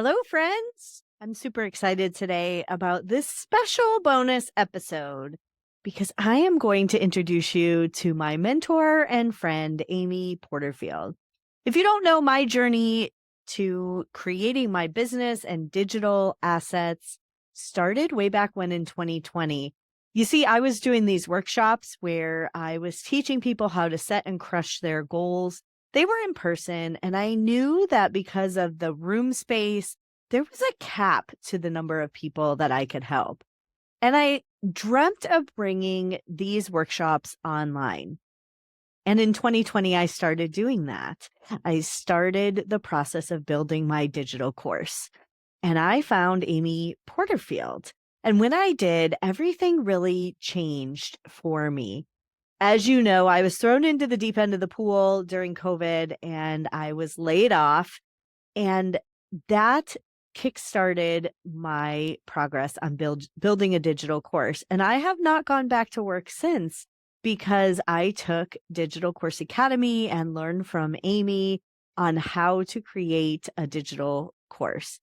Hello, friends. I'm super excited today about this special bonus episode because I am going to introduce you to my mentor and friend, Amy Porterfield. If you don't know, my journey to creating my business and digital assets started way back when in 2020. You see, I was doing these workshops where I was teaching people how to set and crush their goals. They were in person, and I knew that because of the room space, there was a cap to the number of people that I could help. And I dreamt of bringing these workshops online. And in 2020, I started doing that. I started the process of building my digital course. And I found Amy Porterfield. And when I did, everything really changed for me. As you know, I was thrown into the deep end of the pool during COVID and I was laid off. And that kickstarted my progress on building a digital course. And I have not gone back to work since because I took Digital Course Academy and learned from Amy on how to create a digital course.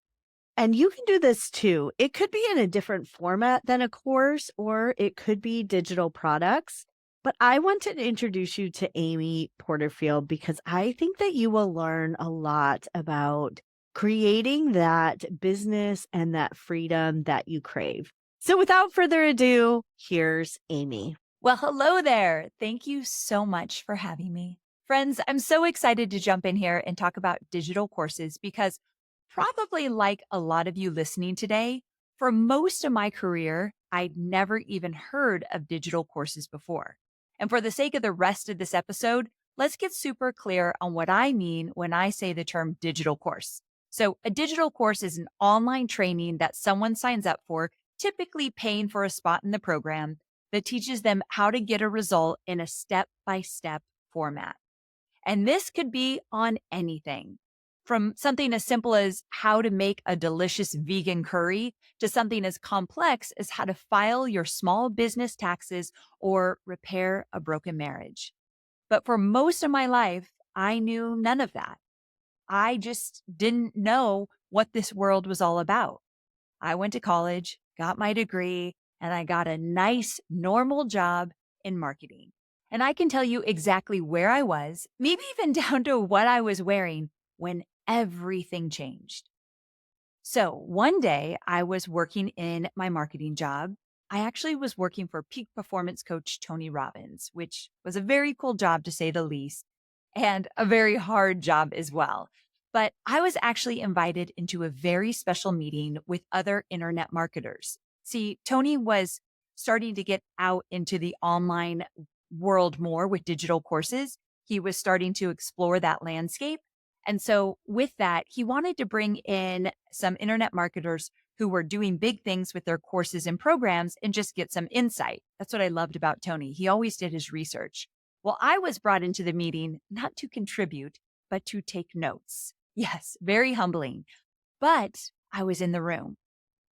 And you can do this too. It could be in a different format than a course, or it could be digital products. But I want to introduce you to Amy Porterfield because I think that you will learn a lot about creating that business and that freedom that you crave. So without further ado, here's Amy. Well, hello there. Thank you so much for having me. Friends, I'm so excited to jump in here and talk about digital courses because, probably like a lot of you listening today, for most of my career, I'd never even heard of digital courses before. And for the sake of the rest of this episode, let's get super clear on what I mean when I say the term digital course. So, a digital course is an online training that someone signs up for, typically paying for a spot in the program that teaches them how to get a result in a step-by-step format. And this could be on anything, from something as simple as how to make a delicious vegan curry to something as complex as how to file your small business taxes or repair a broken marriage. But for most of my life, I knew none of that. I just didn't know what this world was all about. I went to college, got my degree, and I got a nice, normal job in marketing. And I can tell you exactly where I was, maybe even down to what I was wearing when everything changed. So one day I was working in my marketing job. I actually was working for peak performance coach Tony Robbins, which was a very cool job to say the least, and a very hard job as well. But I was actually invited into a very special meeting with other internet marketers. See, Tony was starting to get out into the online world more with digital courses. He was starting to explore that landscape. And so with that, he wanted to bring in some internet marketers who were doing big things with their courses and programs and just get some insight. That's what I loved about Tony. He always did his research. Well, I was brought into the meeting not to contribute, but to take notes. Yes, very humbling. But I was in the room,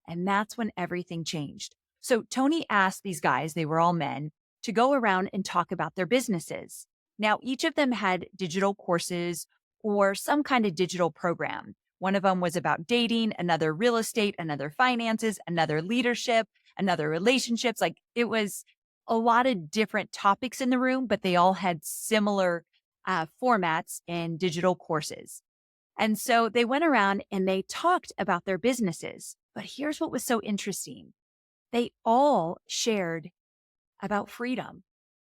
and that's when everything changed. So Tony asked these guys, they were all men, to go around and talk about their businesses. Now, each of them had digital courses or some kind of digital program. One of them was about dating, another real estate, another finances, another leadership, another relationships. Like it was a lot of different topics in the room, but they all had similar formats and digital courses. And so they went around and they talked about their businesses. But here's what was so interesting. They all shared about freedom.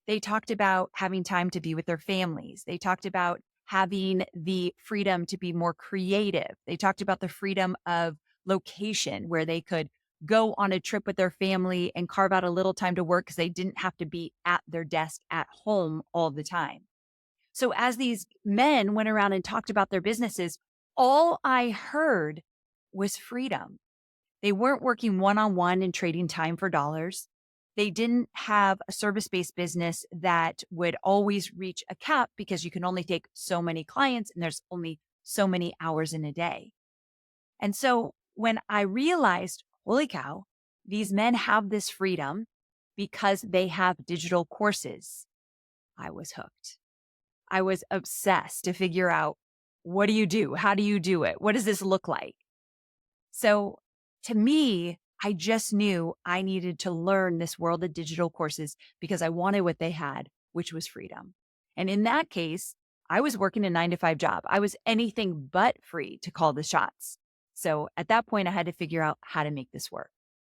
They talked about having time to be with their families. They talked about having the freedom to be more creative. They talked about the freedom of location where they could go on a trip with their family and carve out a little time to work because they didn't have to be at their desk at home all the time. So as these men went around and talked about their businesses, all I heard was freedom. They weren't working one-on-one and trading time for dollars. They didn't have a service-based business that would always reach a cap because you can only take so many clients and there's only so many hours in a day. And so when I realized, holy cow, these men have this freedom because they have digital courses, I was hooked. I was obsessed to figure out, what do you do? How do you do it? What does this look like? So to me, I just knew I needed to learn this world of digital courses because I wanted what they had, which was freedom. And in that case, I was working a 9 to 5 job. I was anything but free to call the shots. So at that point, I had to figure out how to make this work.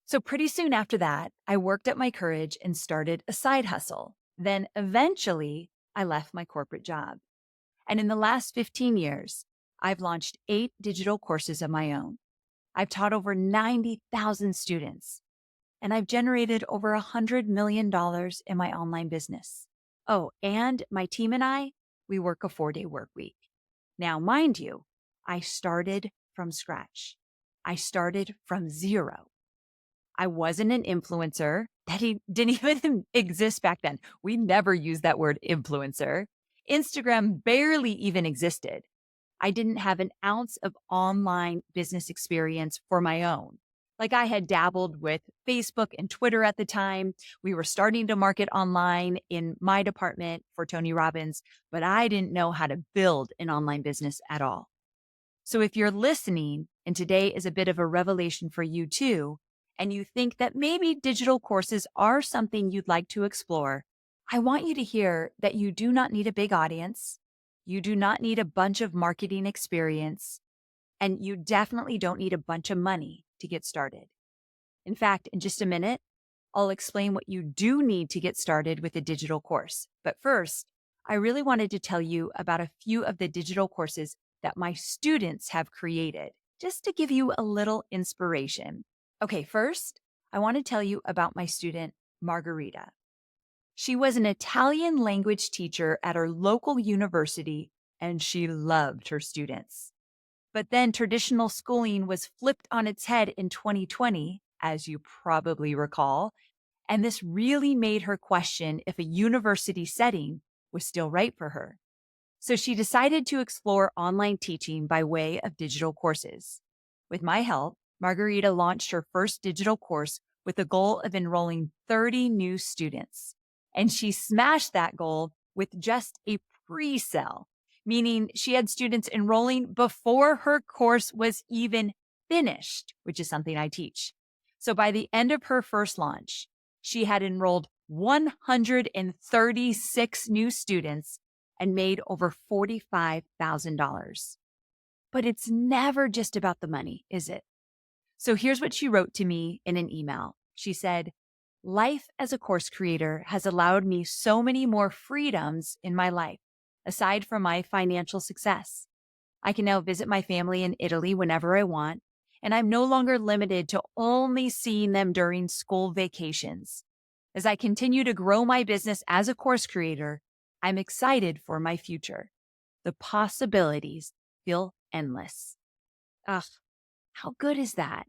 So pretty soon after that, I worked up my courage and started a side hustle. Then eventually, I left my corporate job. And in the last 15 years, I've launched 8 digital courses of my own. I've taught over 90,000 students, and I've generated over $100 million in my online business. Oh, and my team and I, we work a 4-day work week. Now, mind you, I started from scratch. I started from zero. I wasn't an influencer. That didn't even exist back then. We never used that word influencer. Instagram barely even existed. I didn't have an ounce of online business experience for my own. Like I had dabbled with Facebook and Twitter at the time. We were starting to market online in my department for Tony Robbins, but I didn't know how to build an online business at all. So if you're listening and today is a bit of a revelation for you too, and you think that maybe digital courses are something you'd like to explore, I want you to hear that you do not need a big audience. You do not need a bunch of marketing experience, and you definitely don't need a bunch of money to get started. In fact, in just a minute, I'll explain what you do need to get started with a digital course. But first, I really wanted to tell you about a few of the digital courses that my students have created, just to give you a little inspiration. Okay, first, I want to tell you about my student, Margarita. She was an Italian language teacher at her local university, and she loved her students. But then traditional schooling was flipped on its head in 2020, as you probably recall, and this really made her question if a university setting was still right for her. So she decided to explore online teaching by way of digital courses. With my help, Margarita launched her first digital course with the goal of enrolling 30 new students. And she smashed that goal with just a pre-sale, meaning she had students enrolling before her course was even finished, which is something I teach. So by the end of her first launch, she had enrolled 136 new students and made over $45,000. But it's never just about the money, is it? So here's what she wrote to me in an email. She said, "Life as a course creator has allowed me so many more freedoms in my life, aside from my financial success. I can now visit my family in Italy whenever I want, and I'm no longer limited to only seeing them during school vacations. As I continue to grow my business as a course creator, I'm excited for my future. The possibilities feel endless." Ugh, how good is that?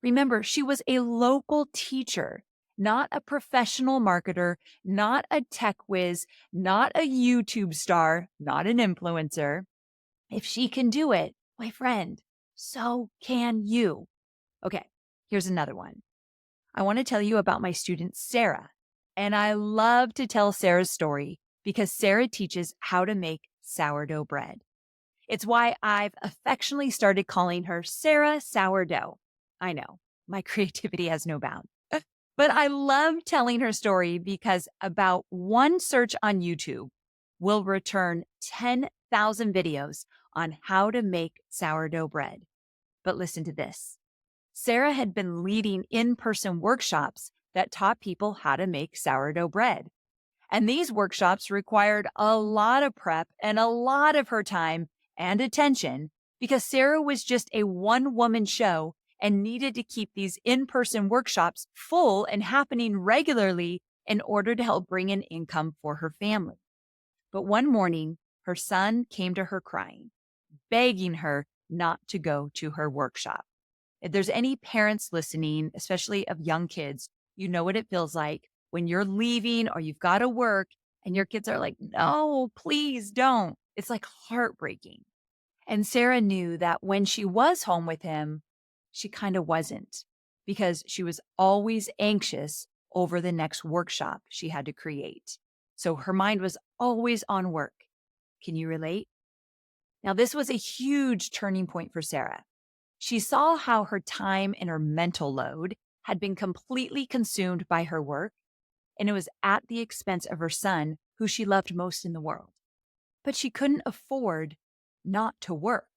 Remember, she was a local teacher, not a professional marketer, not a tech whiz, not a YouTube star, not an influencer. If she can do it, my friend, so can you. Okay, here's another one. I want to tell you about my student, Sarah. And I love to tell Sarah's story because Sarah teaches how to make sourdough bread. It's why I've affectionately started calling her Sarah Sourdough. I know, my creativity has no bounds. But I love telling her story because about one search on YouTube will return 10,000 videos on how to make sourdough bread. But listen to this. Sarah had been leading in-person workshops that taught people how to make sourdough bread. And these workshops required a lot of prep and a lot of her time and attention because Sarah was just a one-woman show and needed to keep these in-person workshops full and happening regularly in order to help bring in income for her family. But one morning, her son came to her crying, begging her not to go to her workshop. If there's any parents listening, especially of young kids, you know what it feels like when you're leaving or you've got to work and your kids are like, "No, please don't." It's like heartbreaking. And Sarah knew that when she was home with him, she kind of wasn't because she was always anxious over the next workshop she had to create. So her mind was always on work. Can you relate? Now, this was a huge turning point for Sarah. She saw how her time and her mental load had been completely consumed by her work, and it was at the expense of her son, who she loved most in the world. But she couldn't afford not to work.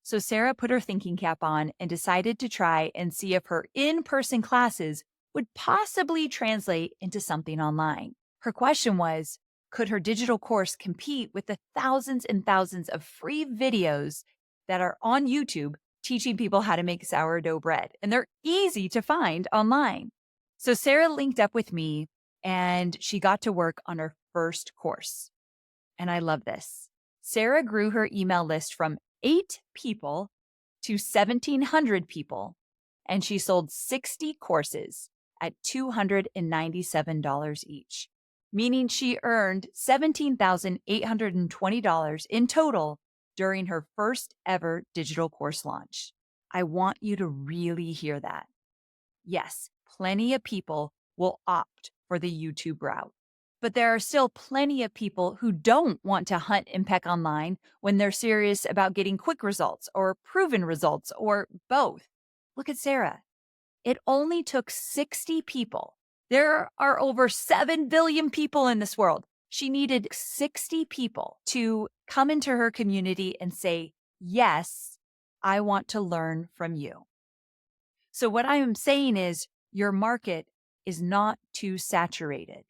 So Sarah put her thinking cap on and decided to try and see if her in-person classes would possibly translate into something online. Her question was, could her digital course compete with the thousands and thousands of free videos that are on YouTube teaching people how to make sourdough bread? And they're easy to find online. So Sarah linked up with me and she got to work on her first course. And I love this. Sarah grew her email list from 8 people to 1,700 people, and she sold 60 courses at $297 each, meaning she earned $17,820 in total during her first ever digital course launch. I want you to really hear that. Yes, plenty of people will opt for the YouTube route. But there are still plenty of people who don't want to hunt and peck online when they're serious about getting quick results or proven results or both. Look at Sarah. It only took 60 people. There are over 7 billion people in this world. She needed 60 people to come into her community and say, yes, I want to learn from you. So what I am saying is your market is not too saturated.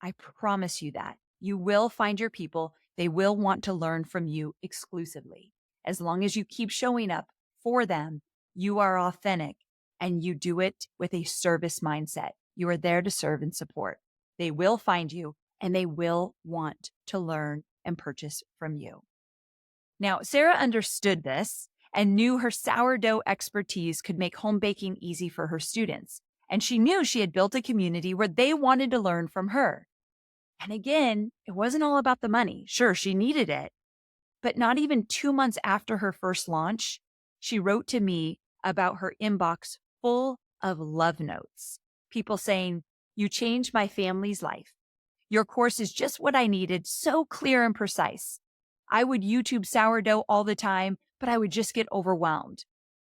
I promise you that. You will find your people. They will want to learn from you exclusively. As long as you keep showing up for them, you are authentic and you do it with a service mindset. You are there to serve and support. They will find you and they will want to learn and purchase from you. Now, Sarah understood this and knew her sourdough expertise could make home baking easy for her students. And she knew she had built a community where they wanted to learn from her. And again, it wasn't all about the money. Sure, she needed it. But not even 2 months after her first launch, she wrote to me about her inbox full of love notes. People saying, "You changed my family's life. Your course is just what I needed, so clear and precise. I would YouTube sourdough all the time, but I would just get overwhelmed.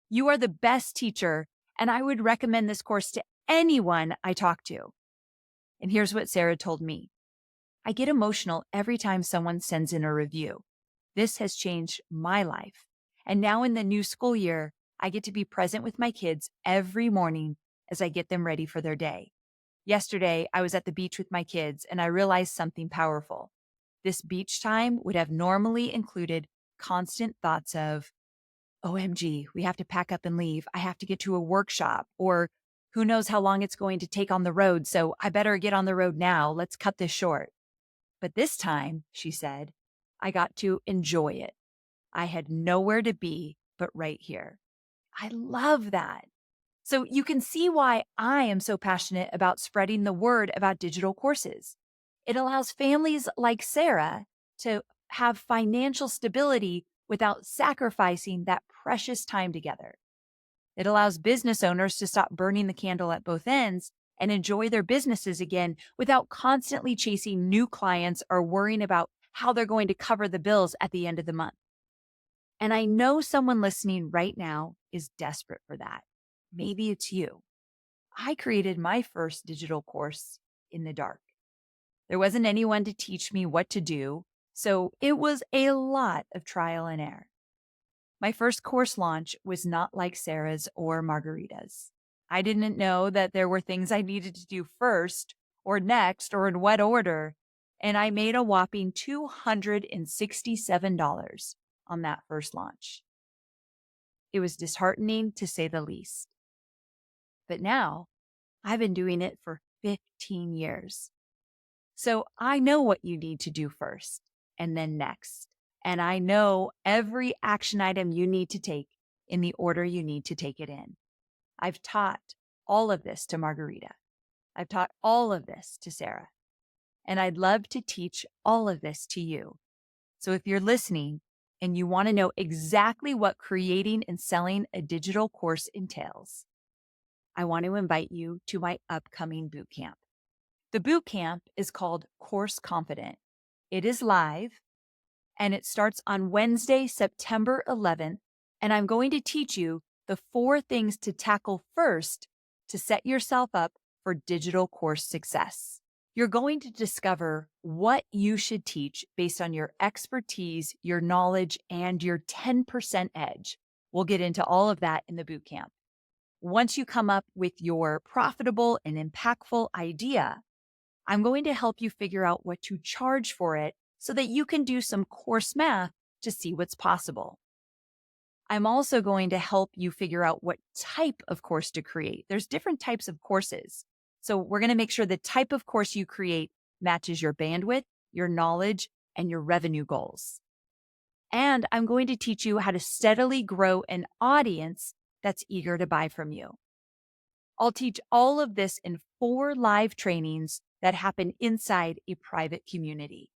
You are the best teacher, and I would recommend this course to anyone I talk to." And here's what Sarah told me. I get emotional every time someone sends in a review. This has changed my life. And now in the new school year, I get to be present with my kids every morning as I get them ready for their day. Yesterday, I was at the beach with my kids and I realized something powerful. This beach time would have normally included constant thoughts of, OMG, we have to pack up and leave. I have to get to a workshop, or who knows how long it's going to take on the road, so I better get on the road now. Let's cut this short. But this time, she said, I got to enjoy it. I had nowhere to be but right here. I love that. So you can see why I am so passionate about spreading the word about digital courses. It allows families like Sarah to have financial stability without sacrificing that precious time together. It allows business owners to stop burning the candle at both ends and enjoy their businesses again without constantly chasing new clients or worrying about how they're going to cover the bills at the end of the month. And I know someone listening right now is desperate for that. Maybe it's you. I created my first digital course in the dark. There wasn't anyone to teach me what to do, so it was a lot of trial and error. My first course launch was not like Sarah's or Margarita's. I didn't know that there were things I needed to do first or next or in what order, and I made a whopping $267 on that first launch. It was disheartening to say the least. But now I've been doing it for 15 years. So I know what you need to do first and then next. And I know every action item you need to take in the order you need to take it in. I've taught all of this to Margarita. I've taught all of this to Sarah. And I'd love to teach all of this to you. So if you're listening and you want to know exactly what creating and selling a digital course entails, I want to invite you to my upcoming bootcamp. The bootcamp is called Course Confident. It is live and it starts on Wednesday, September 11th. And I'm going to teach you the 4 things to tackle first to set yourself up for digital course success. You're going to discover what you should teach based on your expertise, your knowledge, and your 10% edge. We'll get into all of that in the bootcamp. Once you come up with your profitable and impactful idea, I'm going to help you figure out what to charge for it so that you can do some course math to see what's possible. I'm also going to help you figure out what type of course to create. There's different types of courses. So we're going to make sure the type of course you create matches your bandwidth, your knowledge, and your revenue goals. And I'm going to teach you how to steadily grow an audience that's eager to buy from you. I'll teach all of this in 4 live trainings that happen inside a private community.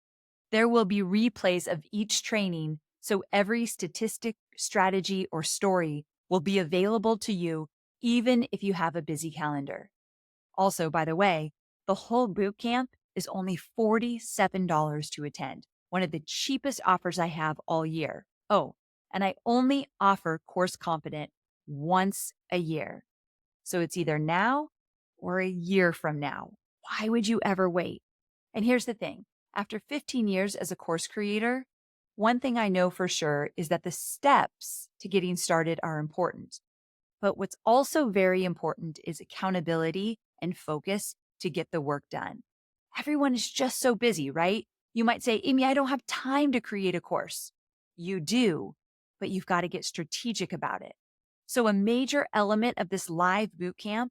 There will be replays of each training, so every statistic, strategy, or story will be available to you even if you have a busy calendar. Also, by the way, the whole bootcamp is only $47 to attend, one of the cheapest offers I have all year. Oh, and I only offer Course Confident once a year. So it's either now or a year from now. Why would you ever wait? And here's the thing. After 15 years as a course creator, one thing I know for sure is that the steps to getting started are important. But what's also very important is accountability and focus to get the work done. Everyone is just so busy, right? You might say, Amy, I don't have time to create a course. You do, but you've got to get strategic about it. So a major element of this live bootcamp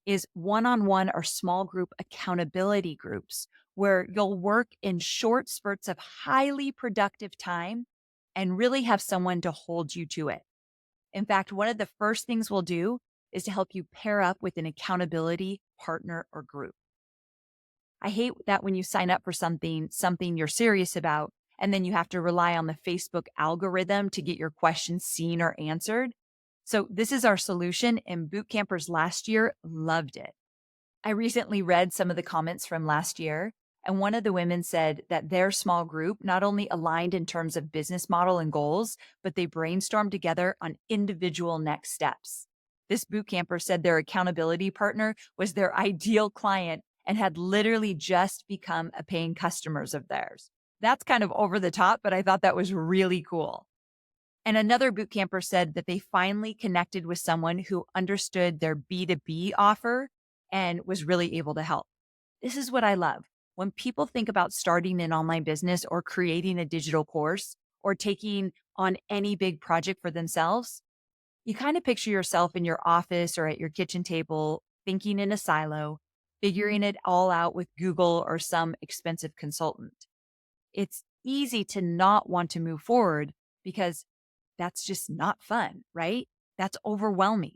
is one-on-one or small group accountability groups where you'll work in short spurts of highly productive time and really have someone to hold you to it. In fact, one of the first things we'll do is to help you pair up with an accountability partner or group. I hate that when you sign up for something you're serious about, and then you have to rely on the Facebook algorithm to get your questions seen or answered. So this is our solution, and boot campers last year loved it. I recently read some of the comments from last year, and one of the women said that their small group not only aligned in terms of business model and goals, but they brainstormed together on individual next steps. This boot camper said their accountability partner was their ideal client and had literally just become a paying customers of theirs. That's kind of over the top, but I thought that was really cool. And another boot camper said that they finally connected with someone who understood their B2B offer and was really able to help. This is what I love. When people think about starting an online business or creating a digital course or taking on any big project for themselves, you kind of picture yourself in your office or at your kitchen table, thinking in a silo, figuring it all out with Google or some expensive consultant. It's easy to not want to move forward because that's just not fun, right? That's overwhelming.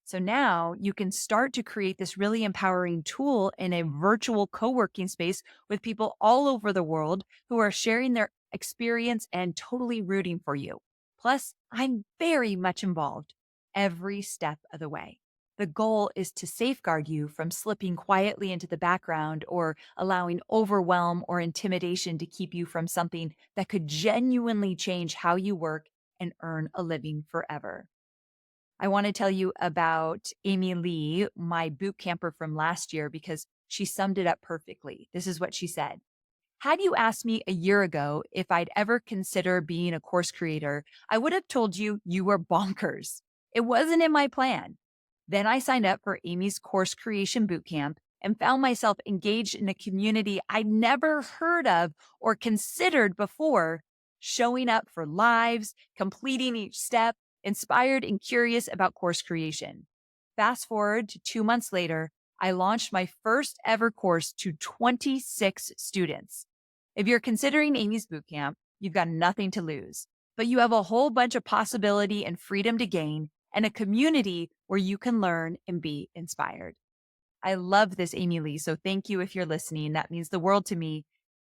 So now you can start to create this really empowering tool in a virtual co-working space with people all over the world who are sharing their experience and totally rooting for you. Plus, I'm very much involved every step of the way. The goal is to safeguard you from slipping quietly into the background or allowing overwhelm or intimidation to keep you from something that could genuinely change how you work and earn a living forever. I want to tell you about Amy Lee, my boot camper from last year, because she summed it up perfectly. This is what she said. Had you asked me a year ago if I'd ever consider being a course creator, I would have told you you were bonkers. It wasn't in my plan. Then I signed up for Amy's course creation bootcamp and found myself engaged in a community I'd never heard of or considered before, showing up for lives, completing each step, inspired and curious about course creation. Fast forward to 2 months later, I launched my first ever course to 26 students. If you're considering Amy's bootcamp, you've got nothing to lose, but you have a whole bunch of possibility and freedom to gain and a community where you can learn and be inspired. I love this, Amy Lee. So thank you if you're listening. That means the world to me.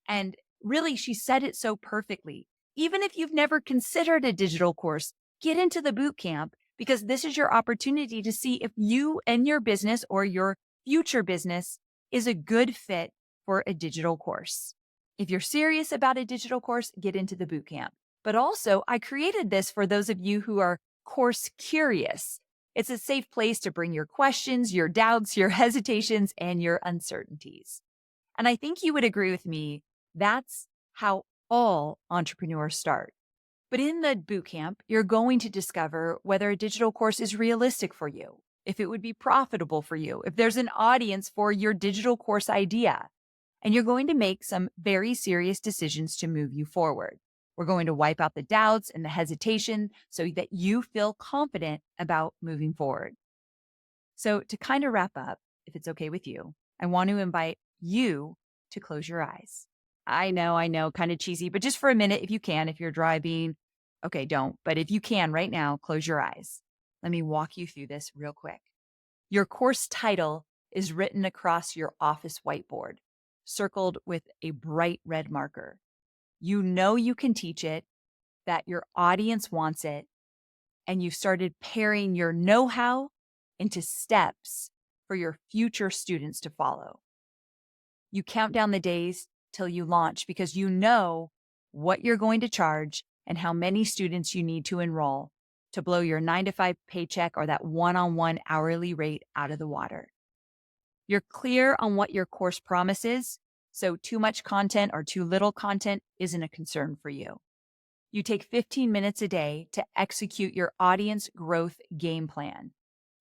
And really, she said it so perfectly. Even if you've never considered a digital course, get into the boot camp because this is your opportunity to see if you and your business or your future business is a good fit for a digital course. If you're serious about a digital course, get into the boot camp. But also, I created this for those of you who are course curious. It's a safe place to bring your questions, your doubts, your hesitations, and your uncertainties. And I think you would agree with me, that's how all entrepreneurs start. But in the bootcamp, you're going to discover whether a digital course is realistic for you, if it would be profitable for you, if there's an audience for your digital course idea. And you're going to make some very serious decisions to move you forward. We're going to wipe out the doubts and the hesitation so that you feel confident about moving forward. So, to kind of wrap up, if it's okay with you, I want to invite you to close your eyes. I know, kind of cheesy, but just for a minute, if you can, if you're driving, okay, don't. But if you can right now, close your eyes. Let me walk you through this real quick. Your course title is written across your office whiteboard, circled with a bright red marker. You know you can teach it, that your audience wants it, and you've started pairing your know-how into steps for your future students to follow. You count down the days till you launch because you know what you're going to charge and how many students you need to enroll to blow your 9-to-5 paycheck or that one-on-one hourly rate out of the water. You're clear on what your course promises, so too much content or too little content isn't a concern for you. You take 15 minutes a day to execute your audience growth game plan,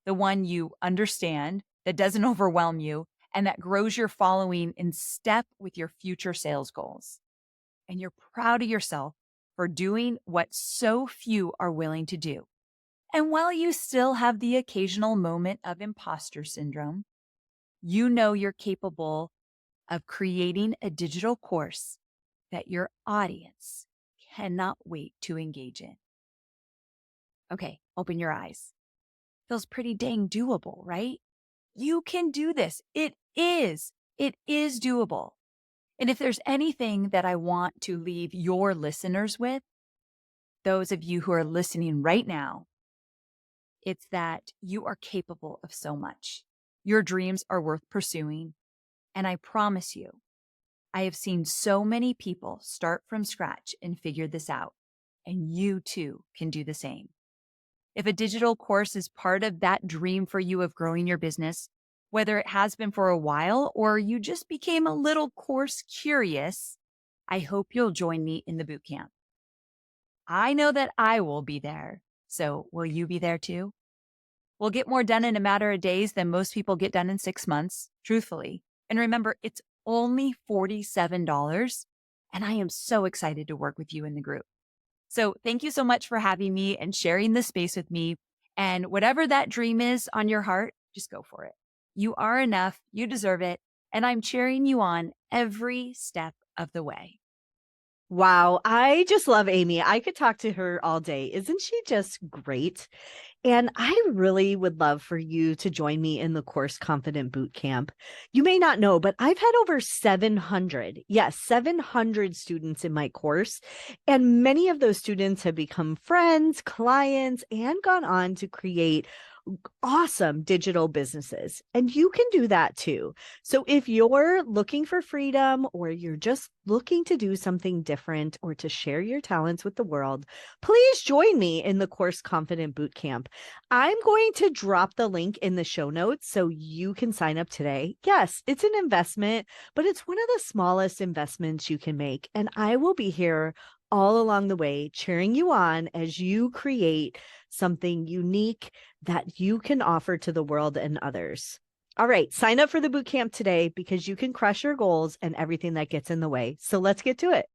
the one you understand, that doesn't overwhelm you, and that grows your following in step with your future sales goals. And you're proud of yourself for doing what so few are willing to do. And while you still have the occasional moment of imposter syndrome, you know you're capable of creating a digital course that your audience cannot wait to engage in. Okay, open your eyes. Feels pretty dang doable, right? You can do this. It is doable. And if there's anything that I want to leave your listeners with, those of you who are listening right now, it's that you are capable of so much. Your dreams are worth pursuing. And I promise you, I have seen so many people start from scratch and figure this out. And you too can do the same. If a digital course is part of that dream for you of growing your business, whether it has been for a while or you just became a little course curious, I hope you'll join me in the bootcamp. I know that I will be there. So will you be there too? We'll get more done in a matter of days than most people get done in 6 months, truthfully. And remember, it's only $47, and I am so excited to work with you in the group. So thank you so much for having me and sharing this space with me. And whatever that dream is on your heart, just go for it. You are enough. You deserve it. And I'm cheering you on every step of the way. Wow, I just love Amy. I could talk to her all day. Isn't she just great? And I really would love for you to join me in the Course Confident Bootcamp. You may not know, but I've had over 700, yes, 700 students in my course. And many of those students have become friends, clients, and gone on to create awesome digital businesses. And you can do that too. So if you're looking for freedom or you're just looking to do something different or to share your talents with the world, please join me in the Course Confident Bootcamp. I'm going to drop the link in the show notes so you can sign up today. Yes, it's an investment, but it's one of the smallest investments you can make. And I will be here all along the way, cheering you on as you create something unique that you can offer to the world and others. All right, sign up for the bootcamp today because you can crush your goals and everything that gets in the way. So let's get to it.